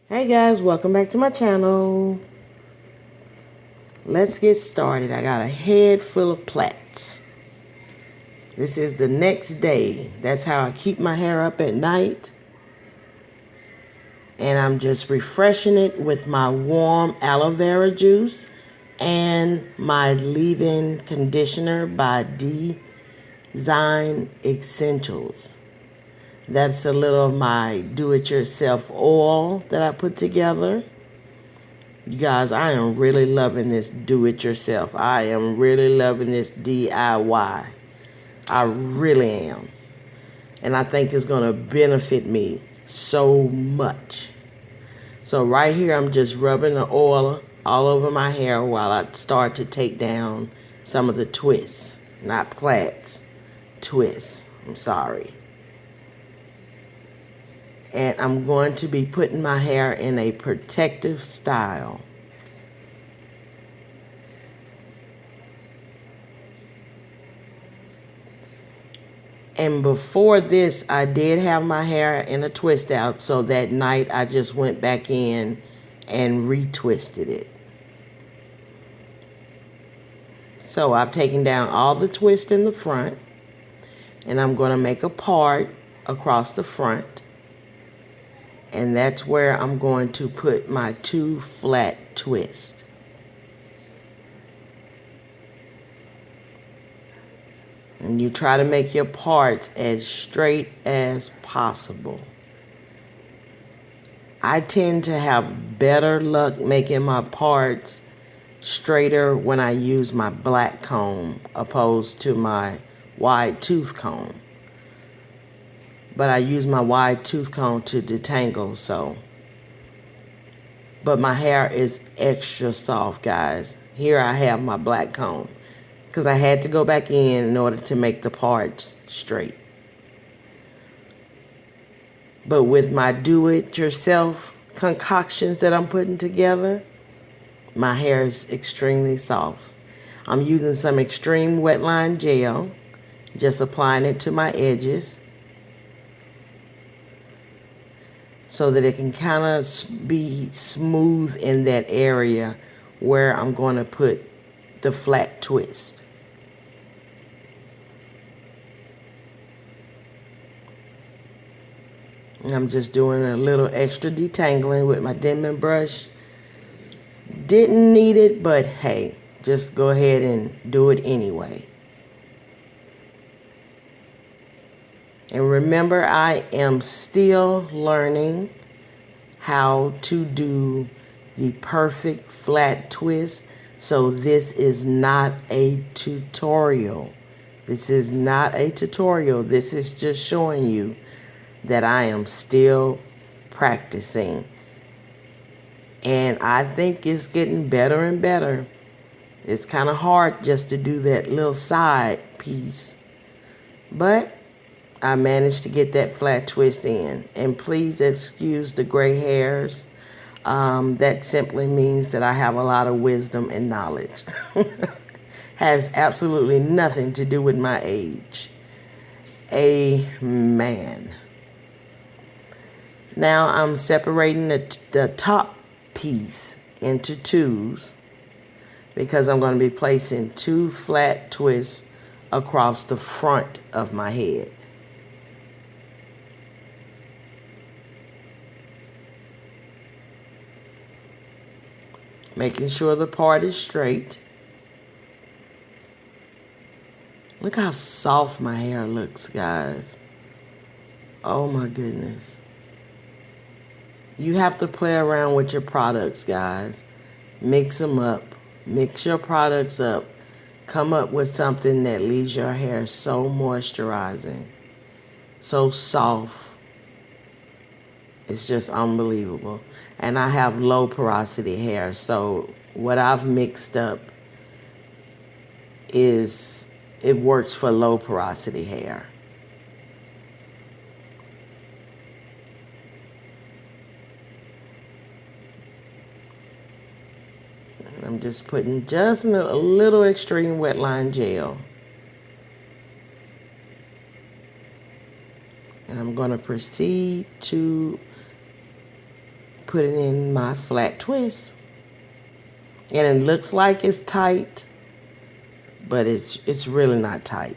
Hey guys, welcome back to my channel. Let's get started. I got a head full of plaits. This is the next day. That's how I keep my hair up at night. And I'm just refreshing it with my warm aloe vera juice and my leave-in conditioner by Design Essentials. That's a little of my do-it-yourself oil that I put together. You guys, I am really loving this do-it-yourself. I am really loving this DIY. I really am. And I think it's going to benefit me so much. So right here, I'm just rubbing the oil all over my hair while I start to take down some of the twists. Not plaits, twists. I'm sorry. And I'm going to be putting my hair in a protective style. And before this, I did have my hair in a twist out, so that night I just went back in and retwisted it. So I've taken down all the twists in the front, and I'm going to make a part across the front. And that's where I'm going to put my 2 flat twists. And you try to make your parts as straight as possible. I tend to have better luck making my parts straighter when I use my black comb opposed to my wide tooth comb. But I use my wide tooth comb to detangle, so. But my hair is extra soft, guys. Here I have my black comb, because I had to go back in order to make the parts straight. But with my do-it-yourself concoctions that I'm putting together, my hair is extremely soft. I'm using some extreme wetline gel, just applying it to my edges so that it can kind of be smooth in that area where I'm going to put the flat twist. I'm just doing a little extra detangling with my Denman brush. Didn't need it, but hey, just go ahead and do it anyway. And remember, I am still learning how to do the perfect flat twist. So this is not a tutorial. This is not a tutorial. This is just showing you that I am still practicing. And I think it's getting better and better. It's kind of hard just to do that little side piece. But I managed to get that flat twist in. And please excuse the gray hairs. That simply means that I have a lot of wisdom and knowledge. Has absolutely nothing to do with my age. Amen. Now I'm separating the top piece into twos because I'm going to be placing 2 flat twists across the front of my head. Making sure the part is straight. Look how soft my hair looks, guys. Oh my goodness. You have to play around with your products, guys. Mix them up. Mix your products up. Come up with something that leaves your hair so moisturizing, so soft. It's just unbelievable. And I have low porosity hair, so what I've mixed up is, it works for low porosity hair. I'm just putting just a little extreme wetline gel. And I'm going to proceed to put it in my flat twist. And it looks like it's tight, but it's really not tight.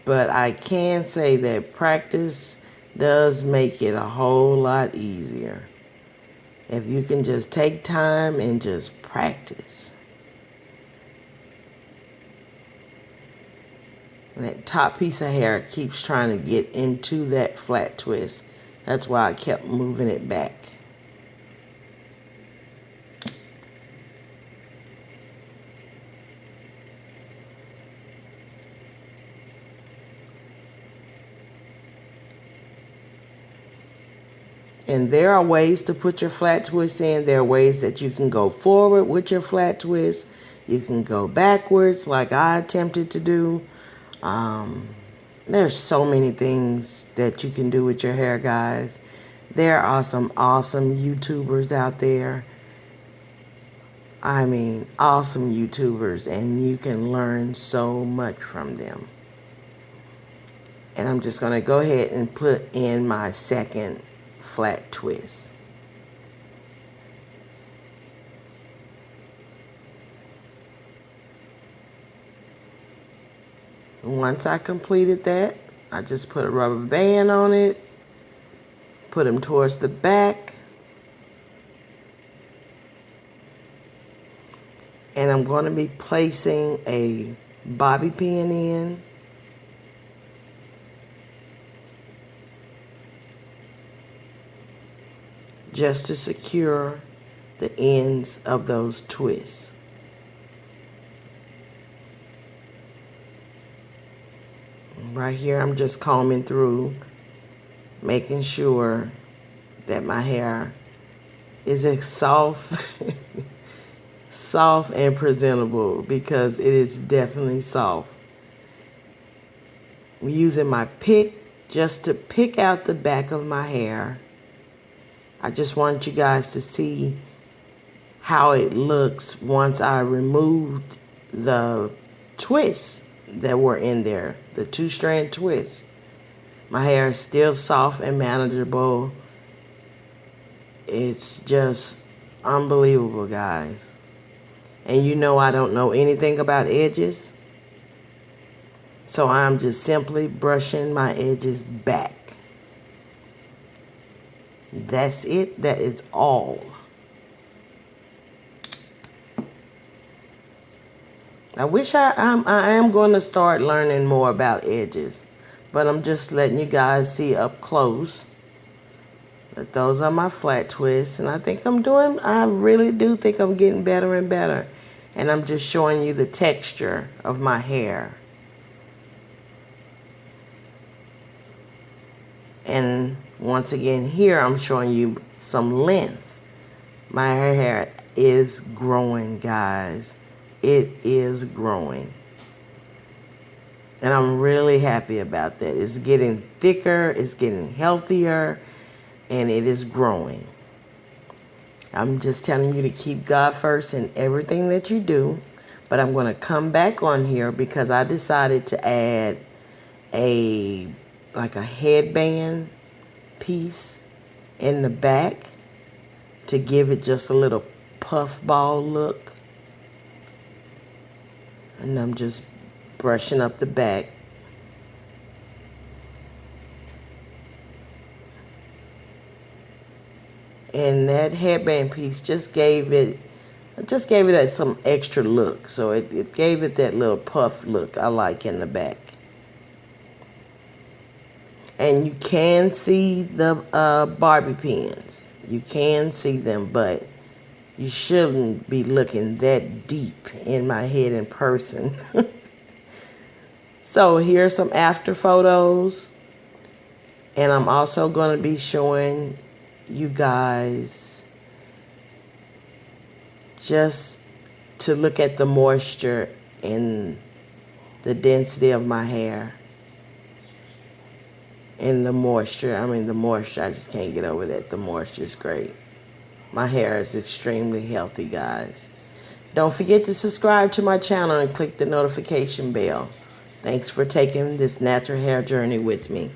But I can say that practice does make it a whole lot easier. If you can just take time and just practice. And that top piece of hair keeps trying to get into that flat twist. That's why I kept moving it back. And there are ways to put your flat twist in. There are ways that you can go forward with your flat twist. You can go backwards like I attempted to do. There's so many things that you can do with your hair, guys. There are some awesome YouTubers out there. I mean, awesome YouTubers, and you can learn so much from them. And I'm just going to go ahead and put in my second flat twist. Once I completed that, I just put a rubber band on it, put them towards the back, and I'm going to be placing a bobby pin in. Just to secure the ends of those twists. Right here, I'm just combing through, making sure that my hair is as soft, soft and presentable, because it is definitely soft. I'm using my pick just to pick out the back of my hair. I just want you guys to see how it looks once I removed the twists that were in there, the 2-strand twists. My hair is still soft and manageable. It's just unbelievable, guys. And you know I don't know anything about edges, so I'm just simply brushing my edges back. That's it. That is all. I wish I am going to start learning more about edges, but I'm just letting you guys see up close that those are my flat twists, and I really do think I'm getting better and better, and I'm just showing you the texture of my hair. And once again, here I'm showing you some length. My hair is growing, guys. It is growing. And I'm really happy about that. It's getting thicker, it's getting healthier, and it is growing. I'm just telling you to keep God first in everything that you do. But I'm going to come back on here because I decided to add a headband piece in the back to give it just a little puffball look. And I'm just brushing up the back. And that headband piece just gave it some extra look. So it gave it that little puff look I like in the back. And you can see the Barbie pins. You can see them, but you shouldn't be looking that deep in my head in person. So here's some after photos. And I'm also going to be showing you guys just to look at the moisture and the density of my hair. And the moisture, I just can't get over that. The moisture is great. My hair is extremely healthy, guys. Don't forget to subscribe to my channel and click the notification bell. Thanks for taking this natural hair journey with me.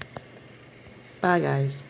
Bye, guys.